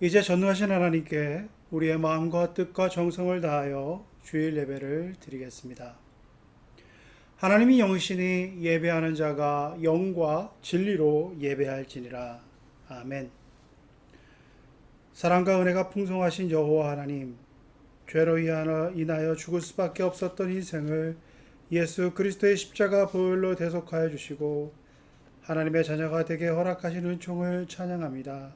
이제 전능하신 하나님께 우리의 마음과 뜻과 정성을 다하여 주일 예배를 드리겠습니다. 하나님이 영이시니 예배하는 자가 영과 진리로 예배할지니라. 아멘. 사랑과 은혜가 풍성하신 여호와 하나님, 죄로 인하여 죽을 수밖에 없었던 인생을 예수 그리스도의 십자가 보혈로 대속하여 주시고 하나님의 자녀가 되게 허락하신 은총을 찬양합니다.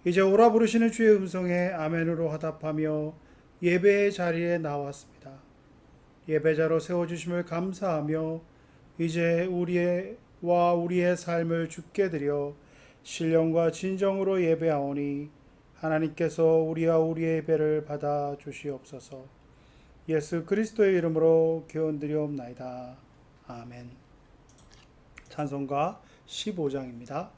이제 오라 부르시는 주의 음성에 아멘으로 화답하며 예배의 자리에 나왔습니다. 예배자로 세워주심을 감사하며 이제 우리의 삶을 주께 드려 신령과 진정으로 예배하오니 하나님께서 우리와 우리의 예배를 받아 주시옵소서. 예수 그리스도의 이름으로 기원드리옵나이다. 아멘. 찬송가 15장입니다.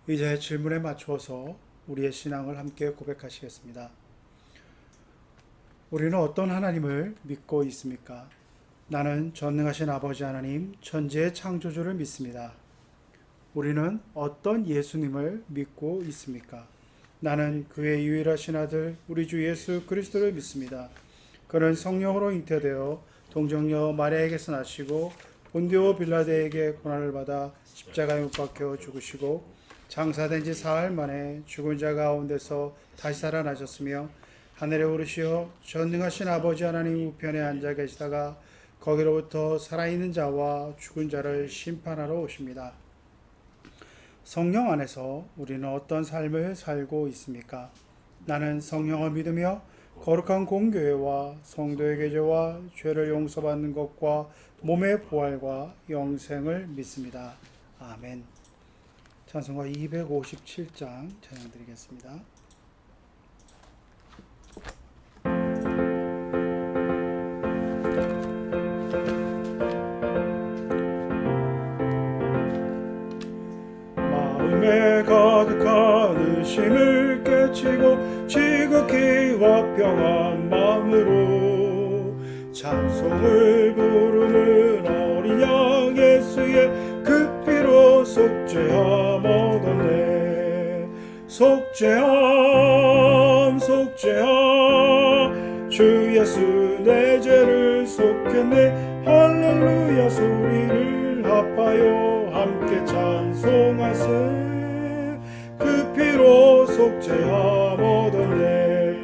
이제 질문에 맞추어서 우리의 신앙을 함께 고백하시겠습니다. 우리는 어떤 하나님을 믿고 있습니까? 나는 전능하신 아버지 하나님, 천지의 창조주를 믿습니다. 우리는 어떤 예수님을 믿고 있습니까? 나는 그의 유일하신 아들, 우리 주 예수 그리스도를 믿습니다. 그는 성령으로 잉태되어 동정녀 마리아에게서 나시고 본디오 빌라데에게 고난을 받아 십자가에 못 박혀 죽으시고 장사된 지 사흘 만에 죽은 자 가운데서 다시 살아나셨으며 하늘에 오르시어 전능하신 아버지 하나님 우편에 앉아 계시다가 거기로부터 살아있는 자와 죽은 자를 심판하러 오십니다. 성령 안에서 우리는 어떤 삶을 살고 있습니까? 나는 성령을 믿으며 거룩한 공교회와 성도의 계제와 죄를 용서받는 것과 몸의 부활과 영생을 믿습니다. 아멘. 찬송가 257장 찬양 드리겠습니다. 마음에 가득한 의심을 깨치고 지극히 화평한 마음으로 찬송을 부르는 어린 양 예수의 그 피로 속죄함 얻었네. 속죄함 속죄함 주 예수 내 죄를 속했네. 할렐루야 소리를 합하여 함께 찬송하세. 그 피로 속죄함 얻었네.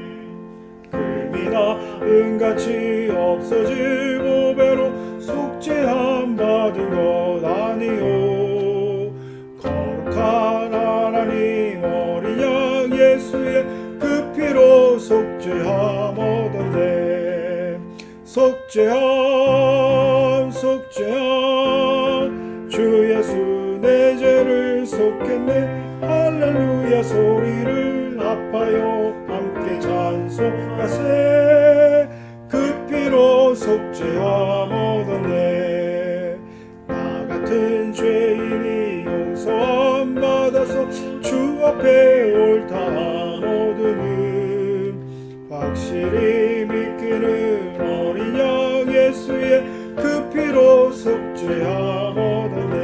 금이나 은같이 없어질 보배로 속죄함 받은 것 아니요. 거룩한 하나님 어린 양 예수의 그 피로 속죄함 얻었네. 속죄함 속죄함 주 예수 내 죄를 속했네. 할렐루야 소리를 합하여 함께 찬송하세. 그 피로 속죄함 얻었네. 나 같은 죄인이 용서함 받아서 주 앞에 옳다함 얻으는 확실히 믿기는 어린 양 예수의 그 피로 속죄함 얻었네.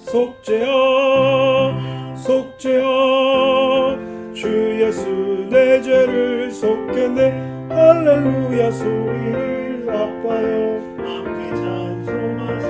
속죄함 속죄함 주 예수 내 죄를 속했네. 할렐루야 소리를 합하여 함께 찬송하세.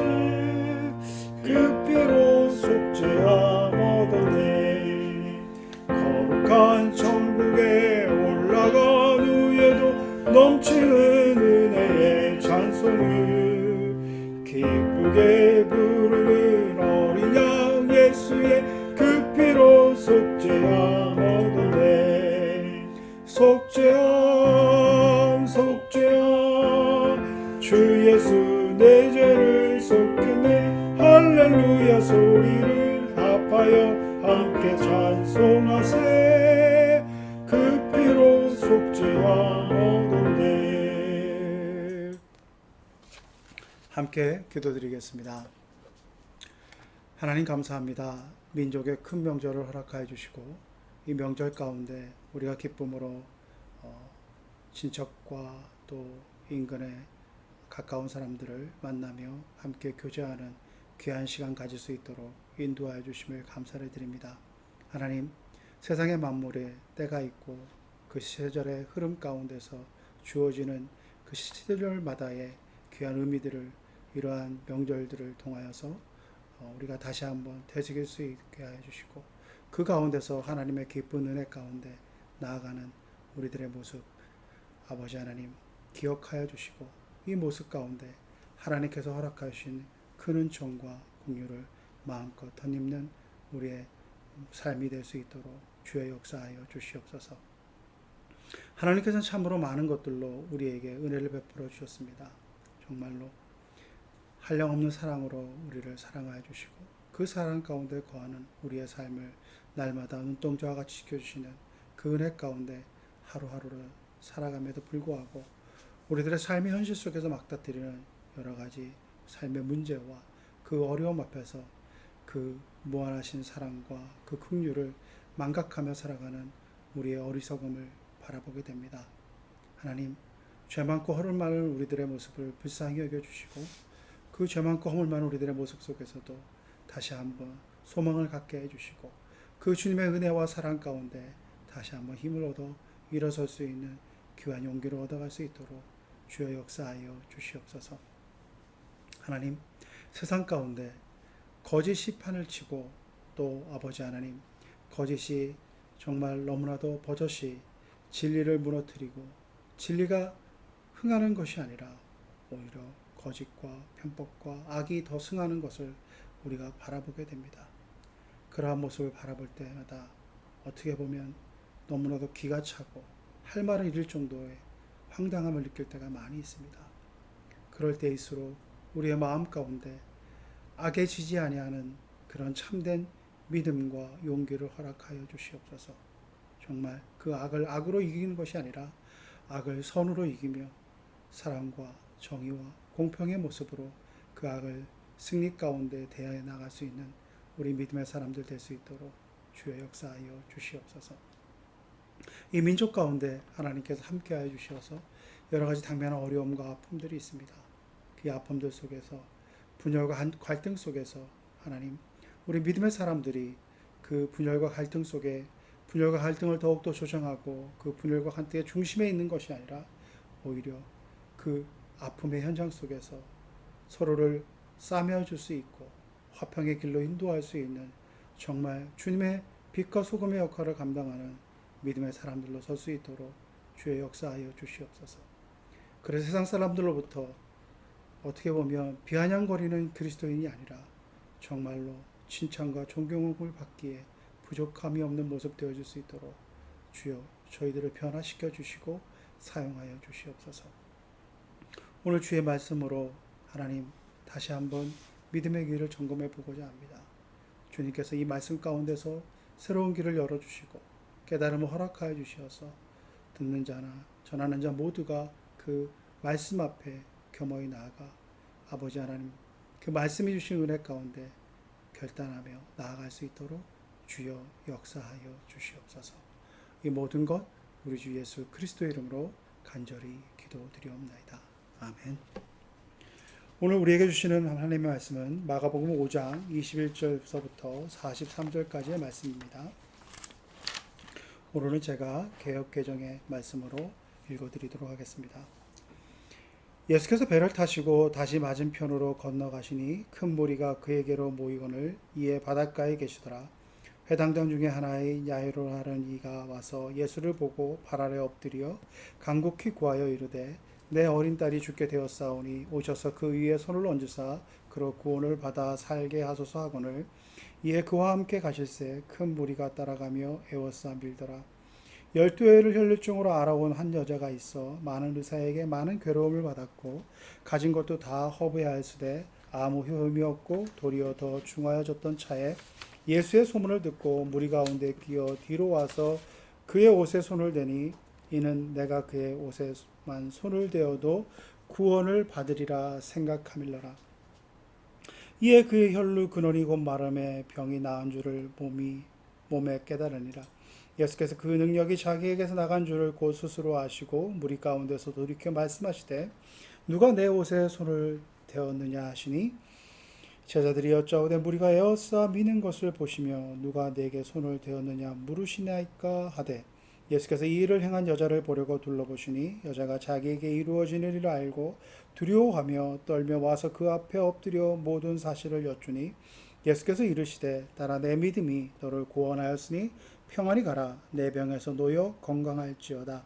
그 피로 속죄함 얻었네. 거룩한 천국에 올라간 후에도 넘치는 은혜의 찬송을 기쁘게 부르는 어린 양 예수의 그 피로 속죄함 얻었네. 속죄함 속죄함 주 예수 내 죄를 속했네. 할렐루야 소리를 합하여 함께 찬송하세. 그 피로 속죄함 얻었네. 함께 기도드리겠습니다. 하나님 감사합니다. 민족의 큰 명절을 허락하여 주시고 이 명절 가운데 우리가 기쁨으로 친척과 또 인근의 가까운 사람들을 만나며 함께 교제하는 귀한 시간 가질 수 있도록 인도하여 주심을 감사를 드립니다. 하나님, 세상의 만물에 때가 있고 그 시절의 흐름 가운데서 주어지는 그 시절마다의 귀한 의미들을 이러한 명절들을 통하여서 우리가 다시 한번 되새길 수 있게 하여 주시고 그 가운데서 하나님의 기쁜 은혜 가운데 나아가는 우리들의 모습 아버지 하나님 기억하여 주시고 이 모습 가운데 하나님께서 허락하신 큰 은총과 긍휼을 마음껏 덧입는 우리의 삶이 될 수 있도록 주의 역사하여 주시옵소서. 하나님께서는 참으로 많은 것들로 우리에게 은혜를 베풀어 주셨습니다. 정말로 한량없는 사랑으로 우리를 사랑하여 주시고 그 사랑 가운데 거하는 우리의 삶을 날마다 눈동자와 같이 지켜주시는 그 은혜 가운데 하루하루를 살아감에도 불구하고 우리들의 삶의 현실 속에서 막다뜨리는 여러 가지 삶의 문제와 그 어려움 앞에서 그 무한하신 사랑과 그 긍휼을 망각하며 살아가는 우리의 어리석음을 바라보게 됩니다. 하나님, 죄 많고 허물 많은 우리들의 모습을 불쌍히 여겨주시고 그 죄 많고 허물 많은 우리들의 모습 속에서도 다시 한번 소망을 갖게 해주시고 그 주님의 은혜와 사랑 가운데 다시 한번 힘을 얻어 일어설 수 있는 귀한 용기를 얻어갈 수 있도록 주여 역사하여 주시옵소서. 하나님, 세상 가운데 거짓이 판을 치고 또 아버지 하나님, 거짓이 정말 너무나도 버젓이 진리를 무너뜨리고 진리가 흥하는 것이 아니라 오히려 거짓과 편법과 악이 더 승하는 것을 우리가 바라보게 됩니다. 그러한 모습을 바라볼 때마다 어떻게 보면 너무나도 기가 차고 할 말을 잃을 정도의 황당함을 느낄 때가 많이 있습니다. 그럴 때일수록 우리의 마음 가운데 악에 지지 아니하는 그런 참된 믿음과 용기를 허락하여 주시옵소서. 정말 그 악을 악으로 이기는 것이 아니라 악을 선으로 이기며 사랑과 정의와 공평의 모습으로 그 악을 승리 가운데 대하여 나갈 수 있는 우리 믿음의 사람들 될 수 있도록 주여 역사하여 주시옵소서. 이 민족 가운데 하나님께서 함께하여 주셔서 여러 가지 당면한 어려움과 아픔들이 있습니다. 그 아픔들 속에서 분열과 갈등 속에서 하나님, 우리 믿음의 사람들이 그 분열과 갈등 속에 분열과 갈등을 더욱더 조정하고 그 분열과 갈등의 중심에 있는 것이 아니라 오히려 그 아픔의 현장 속에서 서로를 싸매어 줄 수 있고 화평의 길로 인도할 수 있는 정말 주님의 빛과 소금의 역할을 감당하는 믿음의 사람들로 설 수 있도록 주의 역사하여 주시옵소서. 그래서 세상 사람들로부터 어떻게 보면 비아냥거리는 그리스도인이 아니라 정말로 칭찬과 존경을 받기에 부족함이 없는 모습 되어줄 수 있도록 주여 저희들을 변화시켜 주시고 사용하여 주시옵소서. 오늘 주의 말씀으로 하나님 다시 한번 믿음의 길을 점검해 보고자 합니다. 주님께서 이 말씀 가운데서 새로운 길을 열어주시고 깨달음을 허락하여 주시어서 듣는 자나 전하는 자 모두가 그 말씀 앞에 겸허히 나아가 아버지 하나님 그 말씀해 주신 은혜 가운데 결단하며 나아갈 수 있도록 주여 역사하여 주시옵소서. 이 모든 것 우리 주 예수 그리스도의 이름으로 간절히 기도드리옵나이다. 아멘. 오늘 우리에게 주시는 하나님의 말씀은 마가복음 5장 21절서부터 43절까지의 말씀입니다. 오늘은 제가 개역개정의 말씀으로 읽어드리도록 하겠습니다. 예수께서 배를 타시고 다시 맞은편으로 건너가시니 큰 무리가 그에게로 모이거늘 이에 바닷가에 계시더라. 회당장 중에 하나의 야이로라 하는 이가 와서 예수를 보고 발 아래 엎드려 간곡히 구하여 이르되 내 어린 딸이 죽게 되었사오니 오셔서 그 위에 손을 얹으사 그로 구원을 받아 살게 하소서 하거늘 이에 그와 함께 가실새 큰 무리가 따라가며 애워싸 밀더라. 12해를 혈류증으로 알아온 한 여자가 있어 많은 의사에게 많은 괴로움을 받았고 가진 것도 다 허비하였으되 아무 효험이 없고 도리어 더 중하여졌던 차에 예수의 소문을 듣고 무리 가운데 끼어 뒤로 와서 그의 옷에 손을 대니 이는 내가 그의 옷에만 손을 대어도 구원을 받으리라 생각함일러라. 이에 그의 혈루 근원이 곧 마름에 병이 나은 줄을 몸에 깨달으니라. 예수께서 그 능력이 자기에게서 나간 줄을 곧 스스로 아시고 무리 가운데서 돌이켜 말씀하시되 누가 내 옷에 손을 대었느냐 하시니 제자들이 여짜오되 무리가 에워싸 미는 것을 보시며 누가 내게 손을 대었느냐 물으시나이까 하되 예수께서 이 일을 행한 여자를 보려고 둘러보시니 여자가 자기에게 이루어진 일을 알고 두려워하며 떨며 와서 그 앞에 엎드려 모든 사실을 여쭈니 예수께서 이르시되 따라 내 믿음이 너를 구원하였으니 평안히 가라 내 병에서 놓여 건강할지어다.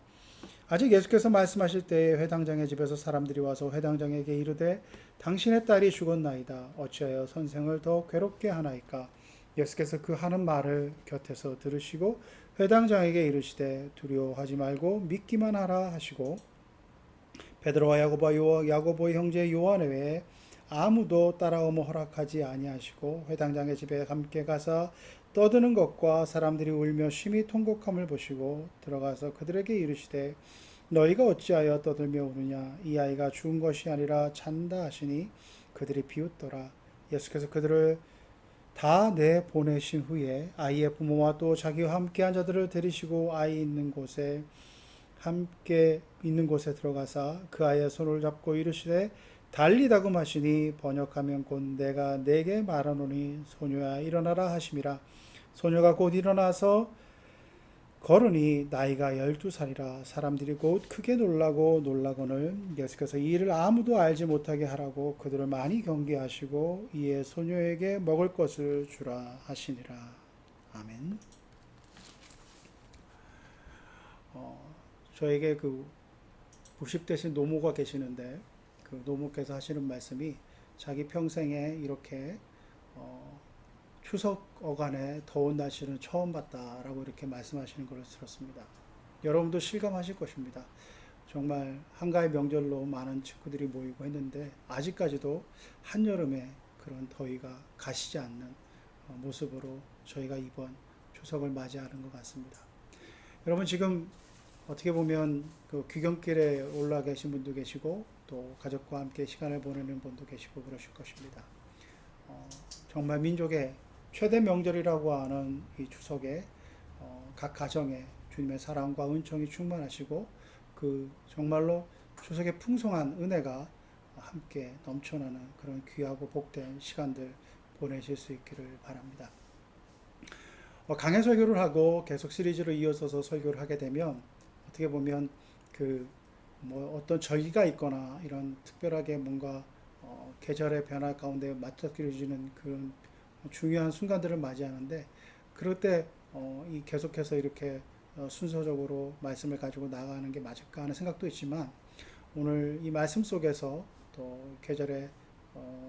아직 예수께서 말씀하실 때에 회당장의 집에서 사람들이 와서 회당장에게 이르되 당신의 딸이 죽었나이다. 어찌하여 선생을 더 괴롭게 하나이까. 예수께서 그 하는 말을 곁에서 들으시고 회당장에게 이르시되 두려워하지 말고 믿기만 하라 하시고 베드로와 야고보의 형제 요한 외에 아무도 따라오며 허락하지 아니하시고 회당장의 집에 함께 가사 떠드는 것과 사람들이 울며 심히 통곡함을 보시고 들어가서 그들에게 이르시되 너희가 어찌하여 떠들며 우느냐 이 아이가 죽은 것이 아니라 잔다 하시니 그들이 비웃더라. 예수께서 그들을 다 내보내신 후에 아이의 부모와 또 자기와 함께한 자들을 데리시고 아이 있는 곳에 함께 있는 곳에 들어가사 그 아이의 손을 잡고 이르시되 달리다금 하시니 번역하면 곧 내가 내게 말하노니 소녀야 일어나라 하심이라. 소녀가 곧 일어나서 걸으니 나이가 12살이라. 사람들이 곧 크게 놀라거늘 예수께서 이 일을 아무도 알지 못하게 하라고 그들을 많이 경계하시고 이에 소녀에게 먹을 것을 주라 하시니라. 아멘. 저에게 그 90대신 노모가 계시는데 그 노모께서 하시는 말씀이 자기 평생에 이렇게 추석 어간에 더운 날씨는 처음 봤다라고 이렇게 말씀하시는 것을 들었습니다. 여러분도 실감하실 것입니다. 정말 한가위 명절로 많은 친구들이 모이고 했는데 아직까지도 한여름에 그런 더위가 가시지 않는 모습으로 저희가 이번 추석을 맞이하는 것 같습니다. 여러분 지금 어떻게 보면 그 귀경길에 올라 계신 분도 계시고 또 가족과 함께 시간을 보내는 분도 계시고 그러실 것입니다. 정말 민족의 최대 명절이라고 하는 이 추석에 각 가정에 주님의 사랑과 은총이 충만하시고 그 정말로 추석의 풍성한 은혜가 함께 넘쳐나는 그런 귀하고 복된 시간들 보내실 수 있기를 바랍니다. 강해 설교를 하고 계속 시리즈로 이어서서 설교를 하게 되면 어떻게 보면 그 뭐 어떤 절기가 있거나 이런 특별하게 뭔가 계절의 변화 가운데 맞닥뜨려지는 그런 중요한 순간들을 맞이하는데 그럴 때 이 계속해서 이렇게 순서적으로 말씀을 가지고 나가는 게 맞을까 하는 생각도 있지만 오늘 이 말씀 속에서 또 계절에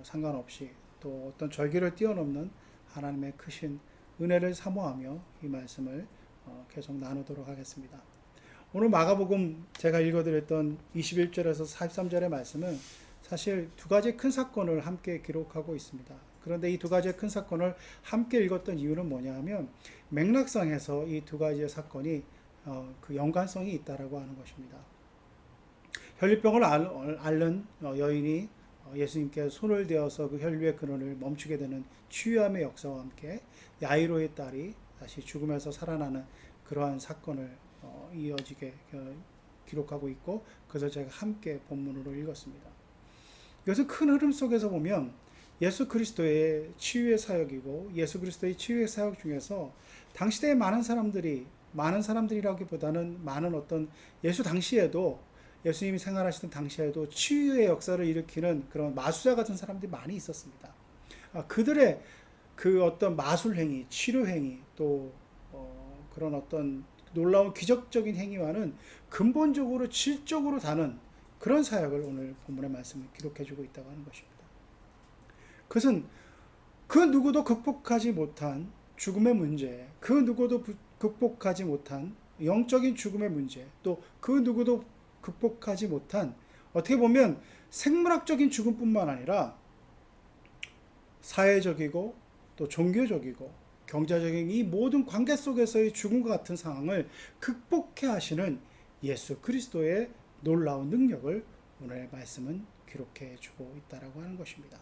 상관없이 또 어떤 절기를 뛰어넘는 하나님의 크신 은혜를 사모하며 이 말씀을 계속 나누도록 하겠습니다. 오늘 마가복음 제가 읽어드렸던 21절에서 43절의 말씀은 사실 두 가지 큰 사건을 함께 기록하고 있습니다. 그런데 이 두 가지의 큰 사건을 함께 읽었던 이유는 뭐냐 하면 맥락상에서 이 두 가지의 사건이 그 연관성이 있다라고 하는 것입니다. 혈류병을 앓는 여인이 예수님께 손을 대어서 그 혈류의 근원을 멈추게 되는 치유함의 역사와 함께 야이로의 딸이 다시 죽음에서 살아나는 그러한 사건을 이어지게 기록하고 있고 그래서 제가 함께 본문으로 읽었습니다. 이것은 큰 흐름 속에서 보면 예수 그리스도의 치유의 사역이고 예수 그리스도의 치유의 사역 중에서 당시대의 많은 사람들이라기보다는 많은 어떤 예수 당시에도 예수님이 생활하시던 당시에도 치유의 역사를 일으키는 그런 마술자 같은 사람들이 많이 있었습니다. 그들의 그 어떤 마술 행위, 치료 행위 또 그런 어떤 놀라운 기적적인 행위와는 근본적으로 질적으로 다른 그런 사역을 오늘 본문의 말씀을 기록해주고 있다고 하는 것입니다. 그것은 그 누구도 극복하지 못한 죽음의 문제, 그 누구도 극복하지 못한 영적인 죽음의 문제, 또 그 누구도 극복하지 못한 어떻게 보면 생물학적인 죽음뿐만 아니라 사회적이고 또 종교적이고 경제적인 이 모든 관계 속에서의 죽음과 같은 상황을 극복해 하시는 예수 그리스도의 놀라운 능력을 오늘의 말씀은 기록해 주고 있다라고 하는 것입니다.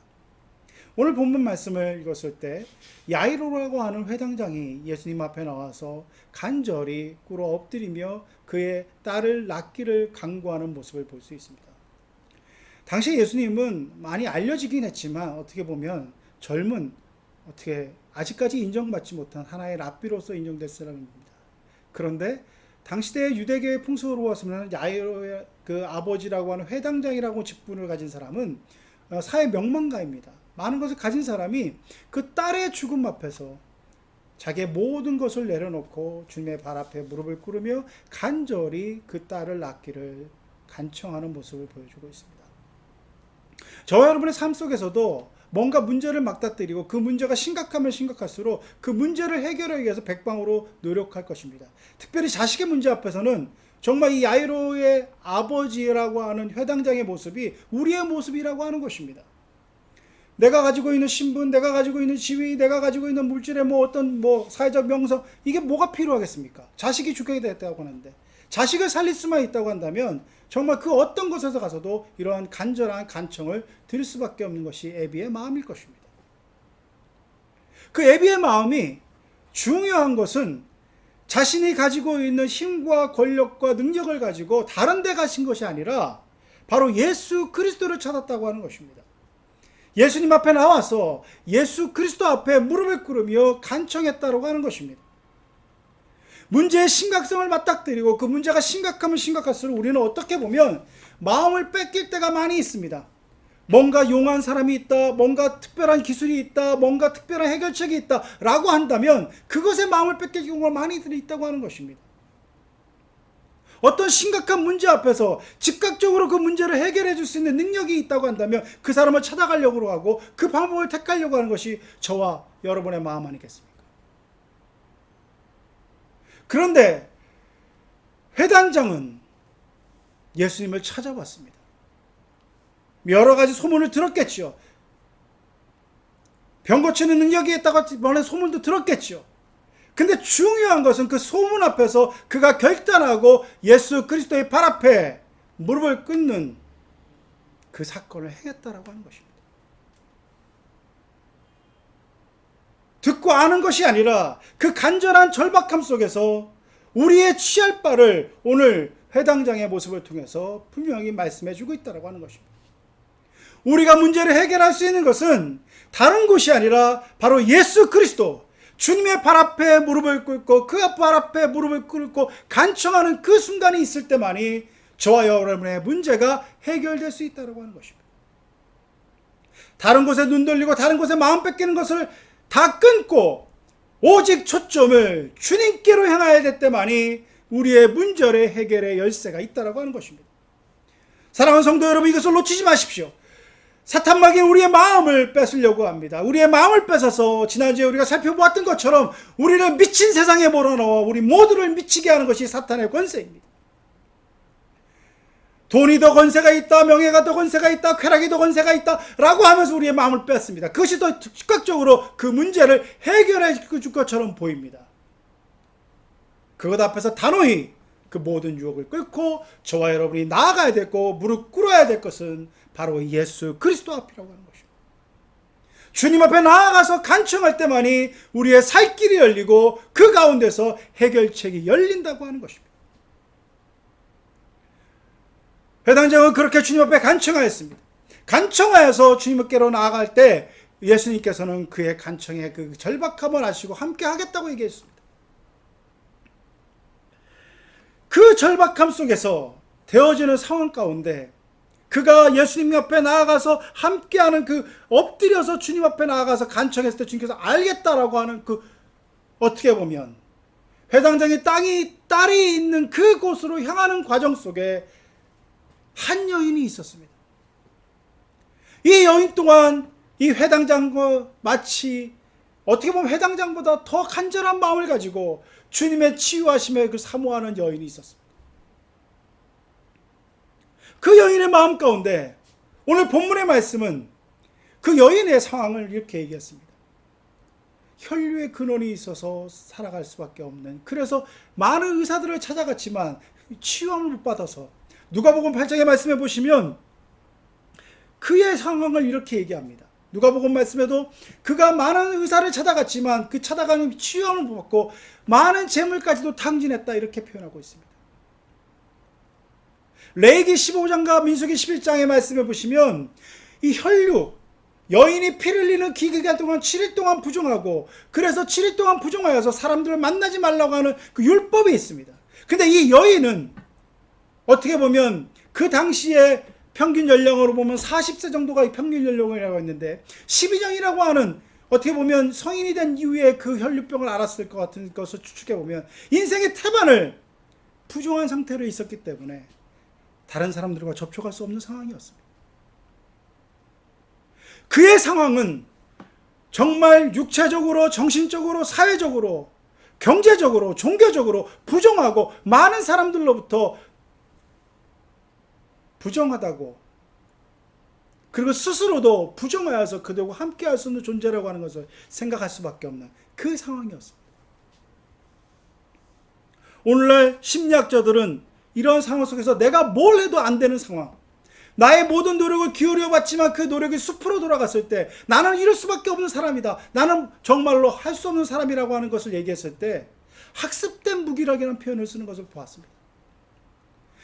오늘 본문 말씀을 읽었을 때 야이로라고 하는 회당장이 예수님 앞에 나와서 간절히 꿇어 엎드리며 그의 딸을 낳기를 간구하는 모습을 볼 수 있습니다. 당시 예수님은 많이 알려지긴 했지만 어떻게 보면 젊은 어떻게 아직까지 인정받지 못한 하나의 랍비로서 인정될 사람입니다. 그런데 당시대의 유대교의 풍속으로 보았으면 야이로의 그 아버지라고 하는 회당장이라고 직분을 가진 사람은 사회 명망가입니다. 많은 것을 가진 사람이 그 딸의 죽음 앞에서 자기의 모든 것을 내려놓고 주님의 발 앞에 무릎을 꿇으며 간절히 그 딸을 낳기를 간청하는 모습을 보여주고 있습니다. 저와 여러분의 삶 속에서도 뭔가 문제를 맞닥뜨리고 그 문제가 심각하면 심각할수록 그 문제를 해결하기 위해서 백방으로 노력할 것입니다. 특별히 자식의 문제 앞에서는 정말 이 야이로의 아버지라고 하는 회당장의 모습이 우리의 모습이라고 하는 것입니다. 내가 가지고 있는 신분, 내가 가지고 있는 지위, 내가 가지고 있는 물질의 어떤 사회적 명성, 이게 뭐가 필요하겠습니까? 자식이 죽게 됐다고 하는데 자식을 살릴 수만 있다고 한다면 정말 그 어떤 곳에서 가서도 이러한 간절한 간청을 드릴 수밖에 없는 것이 애비의 마음일 것입니다. 그 애비의 마음이 중요한 것은 자신이 가지고 있는 힘과 권력과 능력을 가지고 다른 데 가신 것이 아니라 바로 예수 그리스도를 찾았다고 하는 것입니다. 예수님 앞에 나와서 예수 그리스도 앞에 무릎을 꿇으며 간청했다고 하는 것입니다. 문제의 심각성을 맞닥뜨리고 그 문제가 심각하면 심각할수록 우리는 어떻게 보면 마음을 뺏길 때가 많이 있습니다. 뭔가 용한 사람이 있다, 뭔가 특별한 기술이 있다, 뭔가 특별한 해결책이 있다 라고 한다면 그것에 마음을 뺏길 경우가 많이들 있다고 하는 것입니다. 어떤 심각한 문제 앞에서 즉각적으로 그 문제를 해결해 줄 수 있는 능력이 있다고 한다면 그 사람을 찾아가려고 하고 그 방법을 택하려고 하는 것이 저와 여러분의 마음 아니겠습니까? 그런데 회당장은 예수님을 찾아봤습니다. 여러 가지 소문을 들었겠지요. 병 고치는 능력이 있다고 하는 소문도 들었겠지요. 근데 중요한 것은 그 소문 앞에서 그가 결단하고 예수 그리스도의 발 앞에 무릎을 꿇는 그 사건을 행했다라고 하는 것입니다. 듣고 아는 것이 아니라 그 간절한 절박함 속에서 우리의 취할 바를 오늘 회당장의 모습을 통해서 분명히 말씀해 주고 있다고 하는 것입니다. 우리가 문제를 해결할 수 있는 것은 다른 곳이 아니라 바로 예수 그리스도, 주님의 발 앞에 무릎을 꿇고 그 발 앞에 무릎을 꿇고 간청하는 그 순간이 있을 때만이 저와 여러분의 문제가 해결될 수 있다고 하는 것입니다. 다른 곳에 눈 돌리고 다른 곳에 마음 뺏기는 것을 다 끊고 오직 초점을 주님께로 향해야 될 때만이 우리의 문제의 해결의 열쇠가 있다고 하는 것입니다. 사랑하는 성도 여러분, 이것을 놓치지 마십시오. 사탄마귀는 우리의 마음을 뺏으려고 합니다. 우리의 마음을 뺏어서 지난주에 우리가 살펴보았던 것처럼 우리를 미친 세상에 몰아넣어 우리 모두를 미치게 하는 것이 사탄의 권세입니다. 돈이 더 권세가 있다, 명예가 더 권세가 있다, 쾌락이 더 권세가 있다 라고 하면서 우리의 마음을 뺐습니다. 그것이 더 즉각적으로 그 문제를 해결해 줄 것처럼 보입니다. 그것 앞에서 단호히 그 모든 유혹을 끊고 저와 여러분이 나아가야 되고 무릎 꿇어야 될 것은 바로 예수 그리스도 앞이라고 하는 것입니다. 주님 앞에 나아가서 간청할 때만이 우리의 살 길이 열리고 그 가운데서 해결책이 열린다고 하는 것입니다. 회당장은 그렇게 주님 앞에 간청하였습니다. 간청하여서 주님께로 나아갈 때 예수님께서는 그의 간청의 그 절박함을 아시고 함께 하겠다고 얘기했습니다. 그 절박함 속에서 되어지는 상황 가운데 그가 예수님 옆에 나아가서 함께하는 그 엎드려서 주님 앞에 나아가서 간청했을 때 주님께서 알겠다라고 하는 그 어떻게 보면 회당장의 딸이 있는 그곳으로 향하는 과정 속에 한 여인이 있었습니다. 이 여인 또한 이 회당장과 마치 어떻게 보면 회당장보다 더 간절한 마음을 가지고 주님의 치유하심에 그 사모하는 여인이 있었습니다. 그 여인의 마음 가운데 오늘 본문의 말씀은 그 여인의 상황을 이렇게 얘기했습니다. 혈류의 근원이 있어서 살아갈 수밖에 없는, 그래서 많은 의사들을 찾아갔지만 치유함을 못 받아서, 누가복음 8장의 말씀해 보시면 그의 상황을 이렇게 얘기합니다. 누가복음 말씀에도 그가 많은 의사를 찾아갔지만 그 찾아가는 치유함을 못 받고 많은 재물까지도 탕진했다 이렇게 표현하고 있습니다. 레위기 15장과 민수기 11장의 말씀해 보시면 이 혈류, 여인이 피를 흘리는 기간 동안 7일 동안 부정하고, 그래서 7일 동안 부정하여서 사람들을 만나지 말라고 하는 그 율법이 있습니다. 근데 이 여인은 어떻게 보면 그 당시에 평균 연령으로 보면 40세 정도가 평균 연령이라고 했는데 12정이라고 하는, 어떻게 보면 성인이 된 이후에 그 혈류병을 알았을 것 같은 것을 추측해 보면 인생의 태반을 부정한 상태로 있었기 때문에 다른 사람들과 접촉할 수 없는 상황이었습니다. 그의 상황은 정말 육체적으로, 정신적으로, 사회적으로, 경제적으로, 종교적으로 부정하고 많은 사람들로부터 부정하다고, 그리고 스스로도 부정하여서 그들과 함께할 수 없는 존재라고 하는 것을 생각할 수밖에 없는 그 상황이었습니다. 오늘날 심리학자들은 이런 상황 속에서 내가 뭘 해도 안 되는 상황, 나의 모든 노력을 기울여 봤지만 그 노력이 숲으로 돌아갔을 때 나는 이럴 수밖에 없는 사람이다. 나는 정말로 할 수 없는 사람이라고 하는 것을 얘기했을 때 학습된 무기력이라는 표현을 쓰는 것을 보았습니다.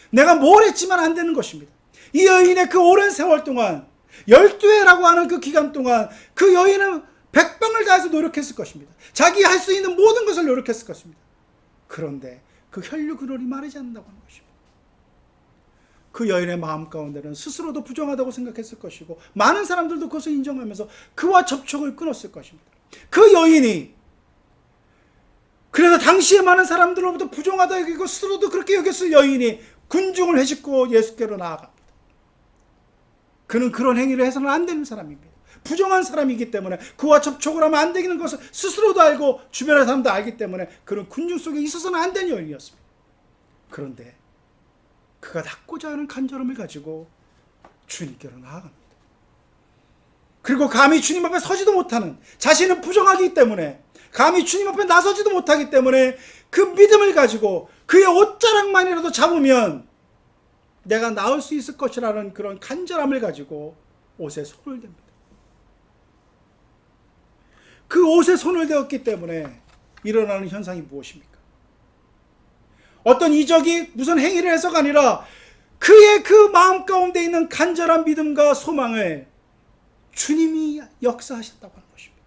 내가 뭘 했지만 안 되는 것입니다. 이 여인의 그 오랜 세월 동안 12회라고 하는 그 기간 동안 그 여인은 백방을 다해서 노력했을 것입니다. 자기 할 수 있는 모든 것을 노력했을 것입니다. 그런데 그 혈류 근원이 마르지 않는다고 하는 것입니다. 그 여인의 마음 가운데는 스스로도 부정하다고 생각했을 것이고 많은 사람들도 그것을 인정하면서 그와 접촉을 끊었을 것입니다. 그 여인이 그래서 당시에 많은 사람들로부터 부정하다 여기고 스스로도 그렇게 여겼을 여인이 군중을 헤집고 예수께로 나아갑니다. 그는 그런 행위를 해서는 안 되는 사람입니다. 부정한 사람이기 때문에 그와 접촉을 하면 안 되는 것을 스스로도 알고 주변의 사람도 알기 때문에 그는 군중 속에 있어서는 안 되는 여인이었습니다. 그런데 그가 닫고자 하는 간절함을 가지고 주님께로 나아갑니다. 그리고 감히 주님 앞에 서지도 못하는, 자신은 부정하기 때문에 감히 주님 앞에 나서지도 못하기 때문에 그 믿음을 가지고 그의 옷자락만이라도 잡으면 내가 나을 수 있을 것이라는 그런 간절함을 가지고 옷에 손을 댑니다. 그 옷에 손을 대었기 때문에 일어나는 현상이 무엇입니까? 어떤 이적이 무슨 행위를 해서가 아니라 그의 그 마음 가운데 있는 간절한 믿음과 소망을 주님이 역사하셨다고 하는 것입니다.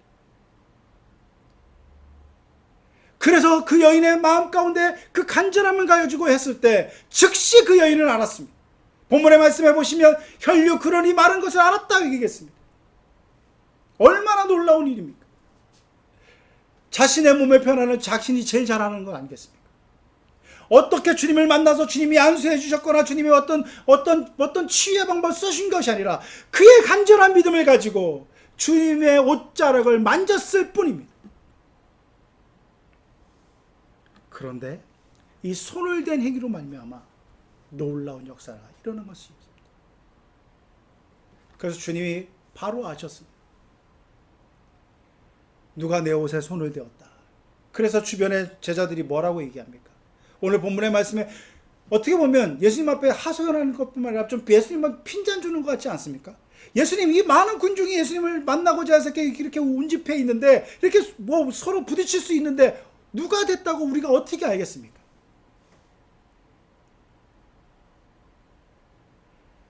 그래서 그 여인의 마음 가운데 그 간절함을 가지고 했을 때 즉시 그 여인은 알았습니다. 본문의 말씀해 보시면 혈류 근원이 마른 것을 알았다고 얘기했습니다. 얼마나 놀라운 일입니까? 자신의 몸의 변화는 자신이 제일 잘하는 건 아니겠습니까? 어떻게 주님을 만나서 주님이 안수해 주셨거나 주님이 어떤 치유의 방법을 쓰신 것이 아니라 그의 간절한 믿음을 가지고 주님의 옷자락을 만졌을 뿐입니다. 그런데 이 손을 댄 행위로 말미암아 놀라운 역사가 일어난 것입니다. 그래서 주님이 바로 아셨습니다. 누가 내 옷에 손을 대었다. 그래서 주변의 제자들이 뭐라고 얘기합니까? 오늘 본문의 말씀에 어떻게 보면 예수님 앞에 하소연하는 것뿐만 아니라 좀 예수님만 핀잔 주는 것 같지 않습니까? 예수님, 이 많은 군중이 예수님을 만나고자 해서 이렇게 운집해 있는데 이렇게 뭐 서로 부딪힐 수 있는데 누가 됐다고 우리가 어떻게 알겠습니까?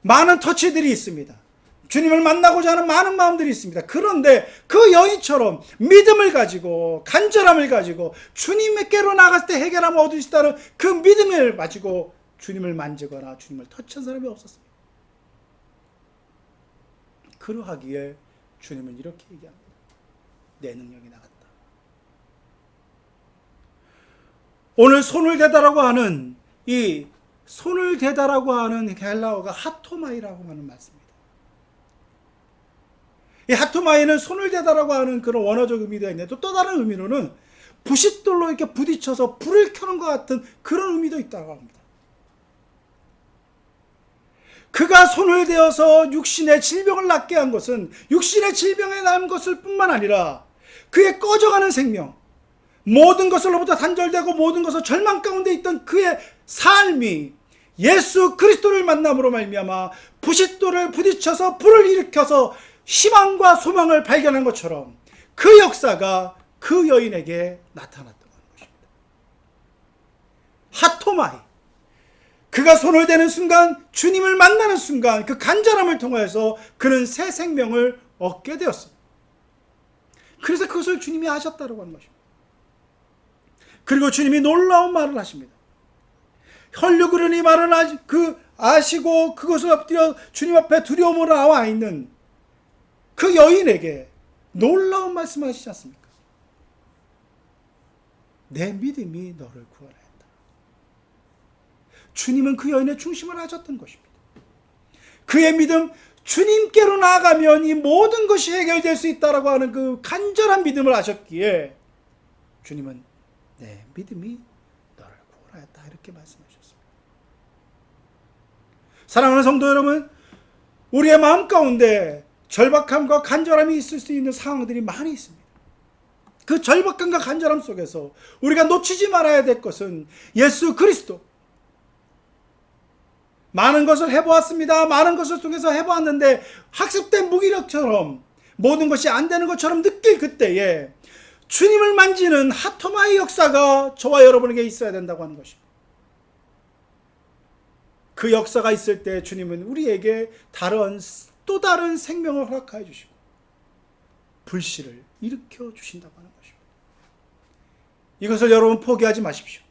많은 터치들이 있습니다. 주님을 만나고자 하는 많은 마음들이 있습니다. 그런데 그 여인처럼 믿음을 가지고 간절함을 가지고 주님께로 나갔을 때 해결하면 얻을 수 있다는 그 믿음을 가지고 주님을 만지거나 주님을 터치한 사람이 없었습니다. 그러하기에 주님은 이렇게 얘기합니다. 내 능력이 나갔다. 오늘 손을 대다라고 하는 이 손을 대다라고 하는 헬라어가 하토마이라고 하는 말씀입니다. 이 하토마이는 손을 대다라고 하는 그런 원어적 의미도 있는데 또 다른 의미로는 부싯돌로 이렇게 부딪혀서 불을 켜는 것 같은 그런 의미도 있다고 합니다. 그가 손을 대어서 육신의 질병을 낫게 한 것은 육신의 질병에 난 것을 뿐만 아니라 그의 꺼져가는 생명, 모든 것으로부터 단절되고 모든 것을 절망 가운데 있던 그의 삶이 예수 그리스도를 만남으로 말미암아 부싯돌을 부딪혀서 불을 일으켜서 희망과 소망을 발견한 것처럼 그 역사가 그 여인에게 나타났다고 하는 것입니다. 하토마이, 그가 손을 대는 순간, 주님을 만나는 순간 그 간절함을 통해서 그는 새 생명을 얻게 되었습니다. 그래서 그것을 주님이 아셨다고 하는 것입니다. 그리고 주님이 놀라운 말을 하십니다. 혈류그러니 말은 아시고 그것을 엎드려 주님 앞에 두려움으로 나와 있는 그 여인에게 놀라운 말씀을 하시지 않습니까? 내 믿음이 너를 구원하였다. 주님은 그 여인의 중심을 아셨던 것입니다. 그의 믿음, 주님께로 나아가면 이 모든 것이 해결될 수 있다라고 하는 그 간절한 믿음을 아셨기에 주님은 내 믿음이 너를 구원하였다 이렇게 말씀하셨습니다. 사랑하는 성도 여러분, 우리의 마음 가운데 절박함과 간절함이 있을 수 있는 상황들이 많이 있습니다. 그 절박함과 간절함 속에서 우리가 놓치지 말아야 될 것은 예수 그리스도, 많은 것을 해보았습니다. 많은 것을 통해서 해보았는데 학습된 무기력처럼 모든 것이 안 되는 것처럼 느낄 그때에 주님을 만지는 하토마의 역사가 저와 여러분에게 있어야 된다고 하는 것입니다. 그 역사가 있을 때 주님은 우리에게 또 다른 생명을 허락하여 주시고 불씨를 일으켜 주신다고 하는 것입니다. 이것을 여러분 포기하지 마십시오.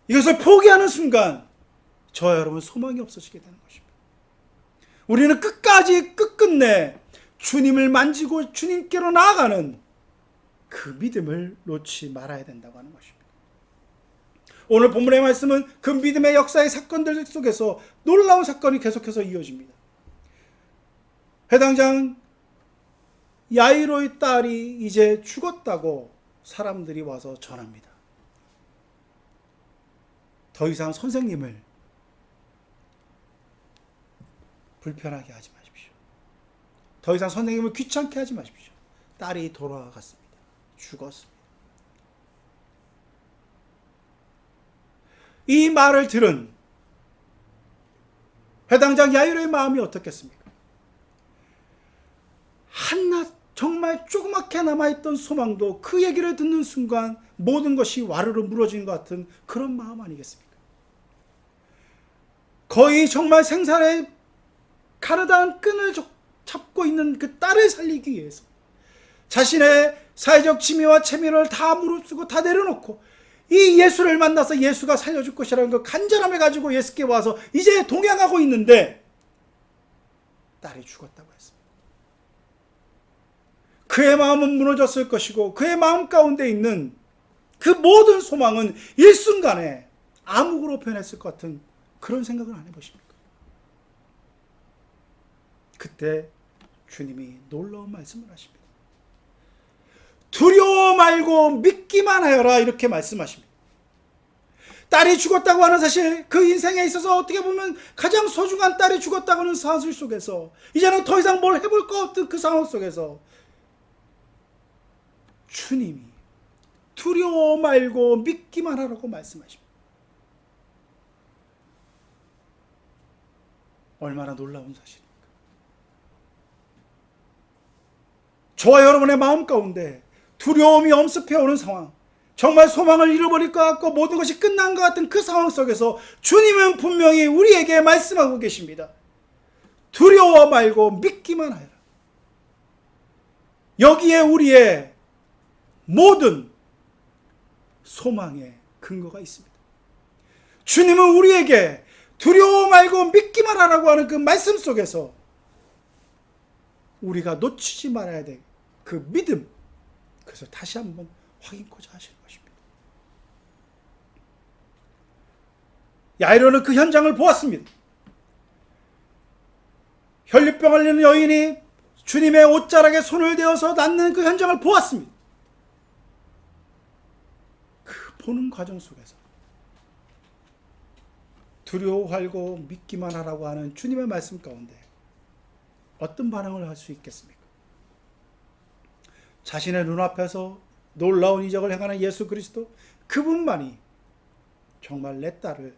이것을 포기하는 순간 저와 여러분 소망이 없어지게 되는 것입니다. 우리는 끝끝내 주님을 만지고 주님께로 나아가는 그 믿음을 놓지 말아야 된다고 하는 것입니다. 오늘 본문의 말씀은 그 믿음의 역사의 사건들 속에서 놀라운 사건이 계속해서 이어집니다. 해당장 야이로의 딸이 이제 죽었다고 사람들이 와서 전합니다. 더 이상 선생님을 불편하게 하지 마십시오. 더 이상 선생님을 귀찮게 하지 마십시오. 딸이 돌아갔습니다. 죽었습니다. 이 말을 들은 회당장 야이로의 마음이 어떻겠습니까? 한낱 정말 조그맣게 남아있던 소망도 그 얘기를 듣는 순간 모든 것이 와르르 무너지는 것 같은 그런 마음 아니겠습니까? 거의 정말 생사의 가느다란 끈을 잡고 있는 그 딸을 살리기 위해서 자신의 사회적 지위와 체면을 다 무릅쓰고 다 내려놓고 이 예수를 만나서 예수가 살려줄 것이라는 그 간절함을 가지고 예수께 와서 이제 동행하고 있는데 딸이 죽었다고 했습니다. 그의 마음은 무너졌을 것이고 그의 마음 가운데 있는 그 모든 소망은 일순간에 암흑으로 변했을 것 같은 그런 생각을 안 해보십니까? 그때 주님이 놀라운 말씀을 하십니다. 두려워 말고 믿기만 하여라 이렇게 말씀하십니다. 딸이 죽었다고 하는 사실, 그 인생에 있어서 어떻게 보면 가장 소중한 딸이 죽었다고 하는 사실 속에서 이제는 더 이상 뭘 해볼 것 없던 그 상황 속에서 주님이 두려워 말고 믿기만 하라고 말씀하십니다. 얼마나 놀라운 사실입니까? 저와 여러분의 마음 가운데 두려움이 엄습해오는 상황, 정말 소망을 잃어버릴 것 같고 모든 것이 끝난 것 같은 그 상황 속에서 주님은 분명히 우리에게 말씀하고 계십니다. 두려워 말고 믿기만 하여라. 여기에 우리의 모든 소망의 근거가 있습니다. 주님은 우리에게 두려워 말고 믿기만 하라고 하는 그 말씀 속에서 우리가 놓치지 말아야 될 그 믿음, 그래서 다시 한번 확인코자 하시는 것입니다. 야이로는 그 현장을 보았습니다. 혈류병 앓는 여인이 주님의 옷자락에 손을 대어서 낫는 그 현장을 보았습니다. 그 보는 과정 속에서 두려워하고 믿기만 하라고 하는 주님의 말씀 가운데 어떤 반응을 할 수 있겠습니까? 자신의 눈앞에서 놀라운 이적을 행하는 예수 그리스도, 그분만이 정말 내 딸을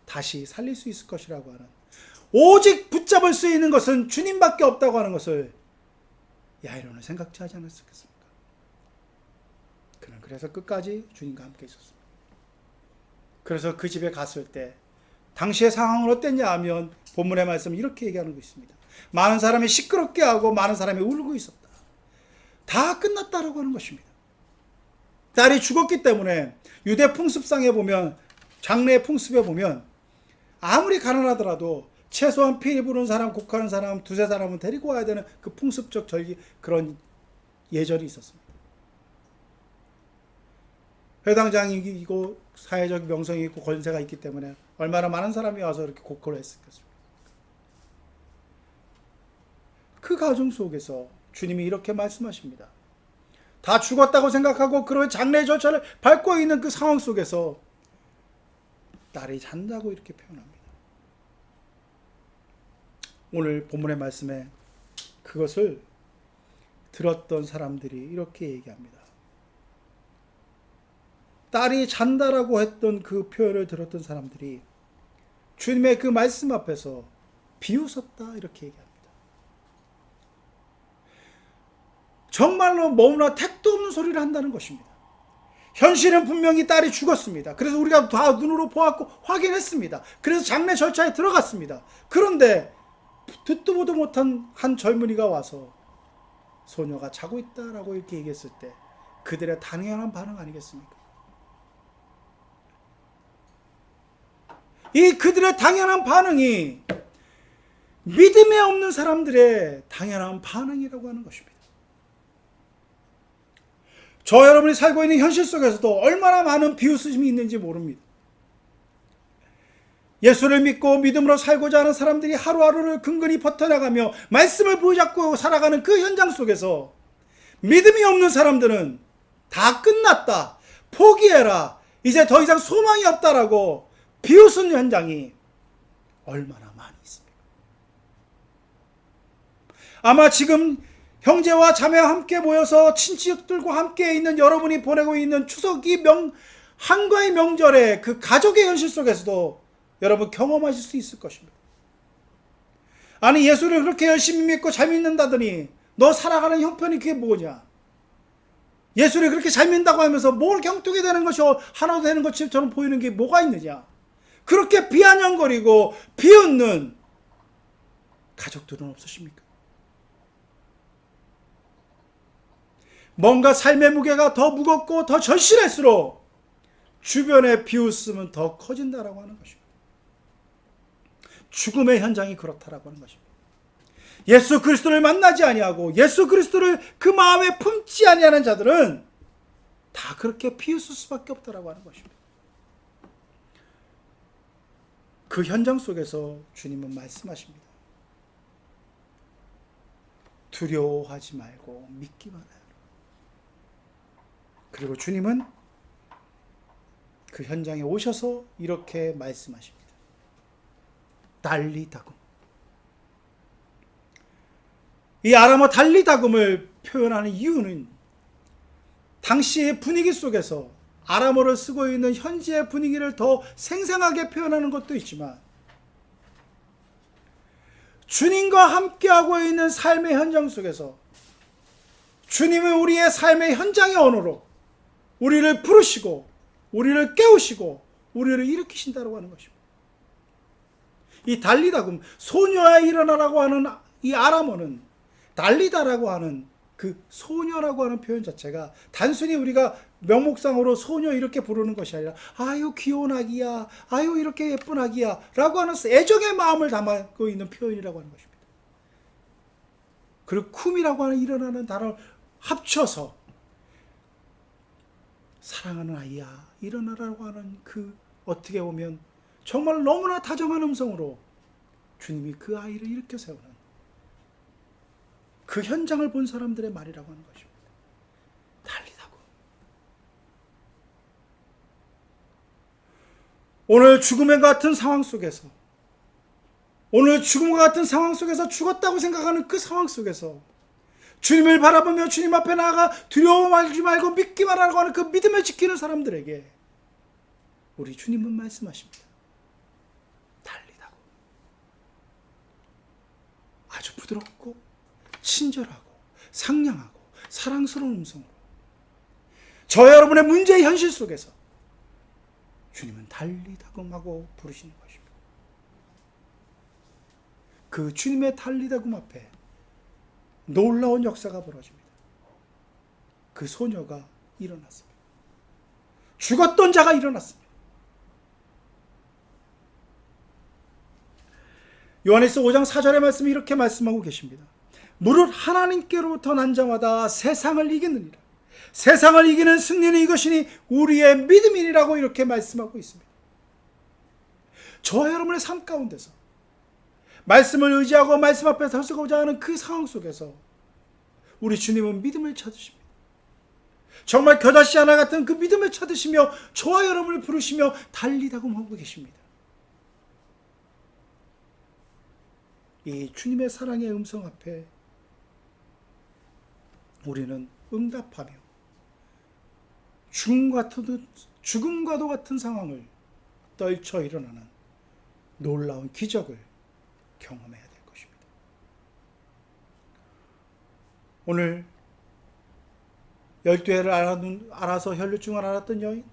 다시 살릴 수 있을 것이라고 하는, 오직 붙잡을 수 있는 것은 주님밖에 없다고 하는 것을 야이로는 생각지 하지 않았겠습니까? 그는 그래서 끝까지 주님과 함께 있었습니다. 그래서 그 집에 갔을 때 당시의 상황은 어땠냐 하면 본문의 말씀은 이렇게 얘기하는 것입니다. 많은 사람이 시끄럽게 하고 많은 사람이 울고 있었다. 다 끝났다라고 하는 것입니다. 딸이 죽었기 때문에 유대 풍습상에 보면, 장례 풍습에 보면 아무리 가난하더라도 최소한 피 부는 사람, 곡하는 사람, 두세 사람은 데리고 와야 되는 그 풍습적 그런 예절이 있었습니다. 회당장이고 사회적 명성이 있고 권세가 있기 때문에 얼마나 많은 사람이 와서 이렇게 곡호를 했을까요? 그 가정 속에서 주님이 이렇게 말씀하십니다. 다 죽었다고 생각하고 그런 장례 절차를 밟고 있는 그 상황 속에서 딸이 잔다고 이렇게 표현합니다. 오늘 본문의 말씀에 그것을 들었던 사람들이 이렇게 얘기합니다. 딸이 잔다라고 했던 그 표현을 들었던 사람들이 주님의 그 말씀 앞에서 비웃었다 이렇게 얘기합니다. 정말로 너무나 택도 없는 소리를 한다는 것입니다. 현실은 분명히 딸이 죽었습니다. 그래서 우리가 다 눈으로 보았고 확인했습니다. 그래서 장례 절차에 들어갔습니다. 그런데 듣도 보도 못한 한 젊은이가 와서 소녀가 자고 있다라고 이렇게 얘기했을 때 그들의 당연한 반응 아니겠습니까? 이 그들의 당연한 반응이 믿음에 없는 사람들의 당연한 반응이라고 하는 것입니다. 저 여러분이 살고 있는 현실 속에서도 얼마나 많은 비웃음이 있는지 모릅니다. 예수를 믿고 믿음으로 살고자 하는 사람들이 하루하루를 근근히 버텨나가며 말씀을 붙잡고 살아가는 그 현장 속에서 믿음이 없는 사람들은 다 끝났다, 포기해라, 이제 더 이상 소망이 없다라고 비웃은 현장이 얼마나 많이 있습니까? 아마 지금 형제와 자매와 함께 모여서 친척들과 함께 있는 여러분이 보내고 있는 추석이 한가위 명절의 그 가족의 현실 속에서도 여러분 경험하실 수 있을 것입니다. 아니 예수를 그렇게 열심히 믿고 잘 믿는다더니 너 살아가는 형편이 그게 뭐냐? 예수를 그렇게 잘 믿는다고 하면서 뭘 경통이 되는 것이 하나도 되는 것처럼 보이는 게 뭐가 있느냐? 그렇게 비아냥거리고 비웃는 가족들은 없으십니까? 뭔가 삶의 무게가 더 무겁고 더 절실할수록 주변의 비웃음은 더 커진다라고 하는 것입니다. 죽음의 현장이 그렇다라고 하는 것입니다. 예수 그리스도를 만나지 아니하고 예수 그리스도를 그 마음에 품지 아니하는 자들은 다 그렇게 비웃을 수밖에 없다라고 하는 것입니다. 그 현장 속에서 주님은 말씀하십니다. 두려워하지 말고 믿기만 하라. 그리고 주님은 그 현장에 오셔서 이렇게 말씀하십니다. 달리다금. 이 아람어 달리다금을 표현하는 이유는 당시의 분위기 속에서 아람어를 쓰고 있는 현지의 분위기를 더 생생하게 표현하는 것도 있지만 주님과 함께하고 있는 삶의 현장 속에서 주님은 우리의 삶의 현장의 언어로 우리를 부르시고 우리를 깨우시고 우리를 일으키신다고 하는 것입니다. 이 달리다금, 소녀야 일어나라고 하는 이 아람어는 달리다라고 하는 그 소녀라고 하는 표현 자체가 단순히 우리가 명목상으로 소녀 이렇게 부르는 것이 아니라 아유 귀여운 아기야, 아유 이렇게 예쁜 아기야 라고 하는 애정의 마음을 담고 있는 표현이라고 하는 것입니다. 그리고 쿰이라고 하는 일어나는 단어를 합쳐서 사랑하는 아이야 일어나라고 하는 그 어떻게 보면 정말 너무나 다정한 음성으로 주님이 그 아이를 일으켜 세우는 그 현장을 본 사람들의 말이라고 하는 것입니다. 달리다고. 오늘 죽음과 같은 상황 속에서 오늘 죽음과 같은 상황 속에서 죽었다고 생각하는 그 상황 속에서 주님을 바라보며 주님 앞에 나아가 두려워하지 말고 믿기만 하라고 하는 그 믿음을 지키는 사람들에게 우리 주님은 말씀하십니다. 달리다고. 아주 부드럽고 친절하고 상냥하고 사랑스러운 음성으로 저 여러분의 문제의 현실 속에서 주님은 달리다금 하고 부르시는 것입니다. 그 주님의 달리다금 앞에 놀라운 역사가 벌어집니다. 그 소녀가 일어났습니다. 죽었던 자가 일어났습니다. 요한일서 5장 4절의 말씀이 이렇게 말씀하고 계십니다. 무릇 하나님께로부터 난 자마다 세상을 이기느니라. 세상을 이기는 승리는 이것이니 우리의 믿음이니라고 이렇게 말씀하고 있습니다. 저와 여러분의 삶 가운데서 말씀을 의지하고 말씀 앞에 서고자 하는 그 상황 속에서 우리 주님은 믿음을 찾으십니다. 정말 겨자씨 하나 같은 그 믿음을 찾으시며 저와 여러분을 부르시며 달리다고 하고 계십니다. 이 주님의 사랑의 음성 앞에 우리는 응답하며 죽음과도 같은 상황을 떨쳐 일어나는 놀라운 기적을 경험해야 될 것입니다. 오늘 12해를 알아서 혈루증을 앓았던 여인,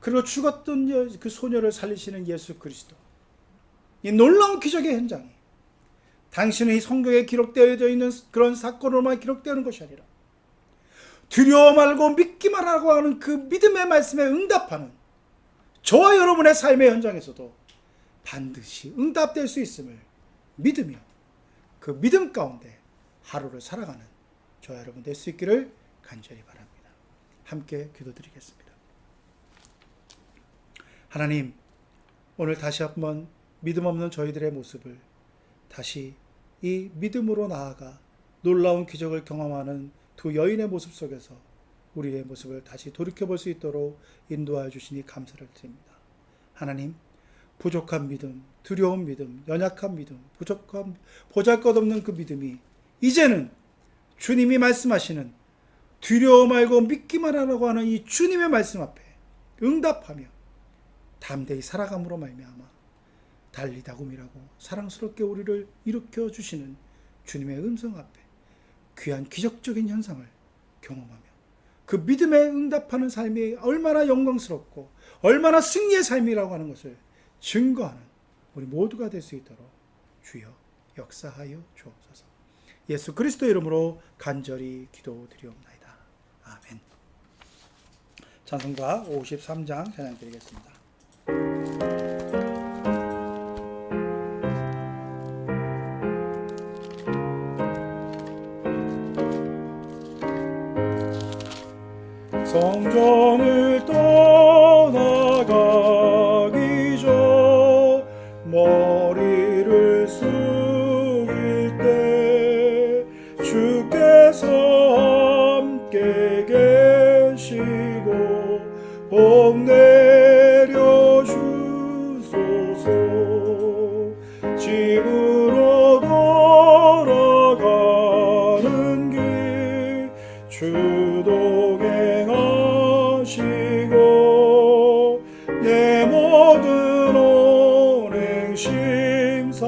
그리고 죽었던 그 소녀를 살리시는 예수 그리스도, 이 놀라운 기적의 현장이 당신의 성경에 기록되어져 있는 그런 사건으로만 기록되는 것이 아니라 두려워 말고 믿기만 하라고 하는 그 믿음의 말씀에 응답하는 저와 여러분의 삶의 현장에서도 반드시 응답될 수 있음을 믿으며 그 믿음 가운데 하루를 살아가는 저와 여러분 될 수 있기를 간절히 바랍니다. 함께 기도드리겠습니다. 하나님, 오늘 다시 한번 믿음 없는 저희들의 모습을 다시 이 믿음으로 나아가 놀라운 기적을 경험하는 두 여인의 모습 속에서 우리의 모습을 다시 돌이켜볼 수 있도록 인도하여 주시니 감사를 드립니다. 하나님, 부족한 믿음, 두려운 믿음, 연약한 믿음, 부족한 보잘것없는 그 믿음이 이제는 주님이 말씀하시는 두려워 말고 믿기만 하라고 하는 이 주님의 말씀 앞에 응답하며 담대히 살아감으로 말미암아 달리다굼이라고 사랑스럽게 우리를 일으켜 주시는 주님의 음성 앞에 귀한 기적적인 현상을 경험하며 그 믿음에 응답하는 삶이 얼마나 영광스럽고 얼마나 승리의 삶이라고 하는 것을 증거하는 우리 모두가 될 수 있도록 주여 역사하여 주옵소서. 예수 그리스도 이름으로 간절히 기도드리옵나이다. 아멘. 찬송가 53장 찬양드리겠습니다. 성전을 떠나가기 전 머리를 숙일 때 주께서 함께 계시고 복 내려 주소서. 집으로 돌아가는 길 주동행하시고 내 모든 언행 심사를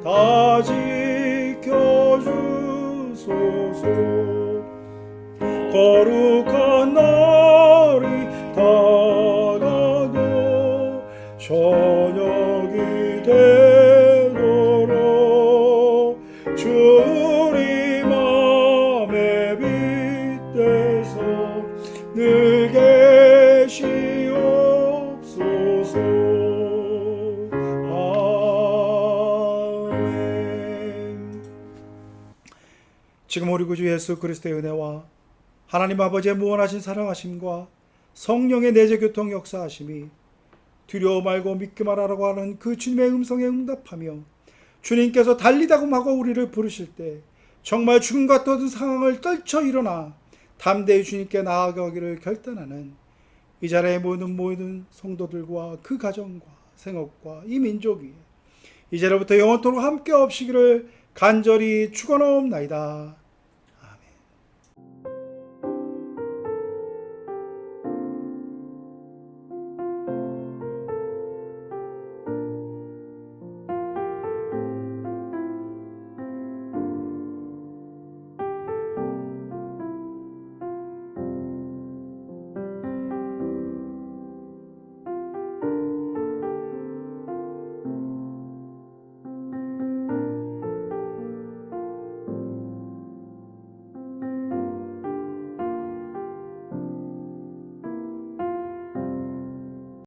다 지켜주소서. 거룩한 날이 다가고 저녁이 되도록 주 우리 맘에 빗대서 늘 계시옵소서. 아멘. 지금 우리 구주 예수 그리스도의 은혜와 하나님 아버지의 무한하신 사랑하심과 성령의 내재교통 역사하심이 두려워 말고 믿기만 하라고 하는 그 주님의 음성에 응답하며 주님께서 달리다굼하고 우리를 부르실 때 정말 죽음 같은 상황을 떨쳐 일어나 담대히 주님께 나아가기를 결단하는 이 자리의 모든 성도들과 그 가정과 생업과 이 민족 위에 이제로부터 영원토록 함께 없시기를 간절히 축원하옵나이다.